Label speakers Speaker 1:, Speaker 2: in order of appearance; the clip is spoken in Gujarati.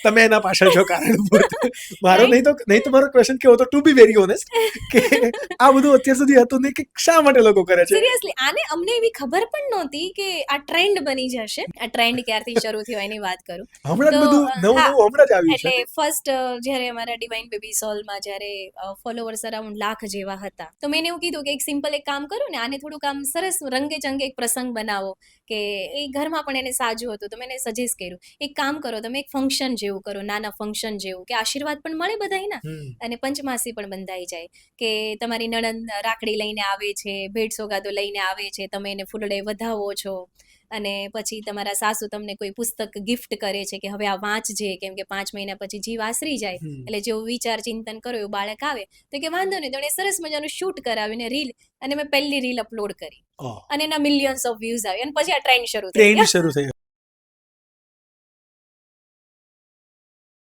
Speaker 1: તમે એના પાછળ છો કારણભૂત. મારો નહીં તો મારો ક્વેશ્ચન કેવો હતો, ટુ બી વેરી ઓનેસ્ટ, કે આ બધું અત્યાર સુધી હતું નહીં, કે શા માટે લોકો કરે છે.
Speaker 2: સિરિયસલી આને અમને એવી ખબર પણ નહોતી કે આ ટ્રેન્ડ બની જશે. આ ટ્રેન્ડ ક્યારથી શરૂ થયો એની વાત કરું
Speaker 1: હમણાં જ
Speaker 2: તો
Speaker 1: બધું નવું
Speaker 2: હા,
Speaker 1: હમણાં જ આવ્યું છે.
Speaker 2: એટલે ફર્સ્ટ જ્યારે અમારા ડિવાઇન બેબી સોલમાં જ્યારે ફોલોવર્સ અરાઉન્ડ 1,00,000 જેવા હતા, તો મેં એવું કીધું કે એક સિમ્પલ એક કામ કરો ને, આને થોડુંક આમ સરસ રંગે ચંગે એક પ્રસંગ બનાવો, કે એ ઘરમાં પણ એને સાજું હતું. તો મેં એને સજેસ્ટ કર્યું, એક કામ કરો તમે, એક ફંક્શન જેવું કરો, નાના ફંક્શન જેવું, કે આશીર્વાદ પણ મળે બધાયના અને પંચમાસી પણ બંધાઈ જાય. કે તમારી નણંદ રાખડી લઈને આવે છે, ભેટ સોગાદો લઈને આવે છે, તમે એને ફૂલડે વધાવો છો, અને પછી તમારા સાસુ તમને કોઈ પુસ્તક ગિફ્ટ કરે છે કે હવે આ વાંચજે, કેમ કે 5 મહિના પછી જીવ આસરી જાય, એટલે જેવું વિચાર ચિંતન કરો એવું બાળક આવે. તો કે વાંધો નહીં, તો એને સરસ મજાનું શૂટ કરાવીને રીલ, અને મેં પહેલી રીલ અપલોડ કરી અને એના મિલિયન્સ ઓફ વ્યૂઝ આવે, અને પછી આ ટ્રેન્ડ શરૂ થઈ ગયો.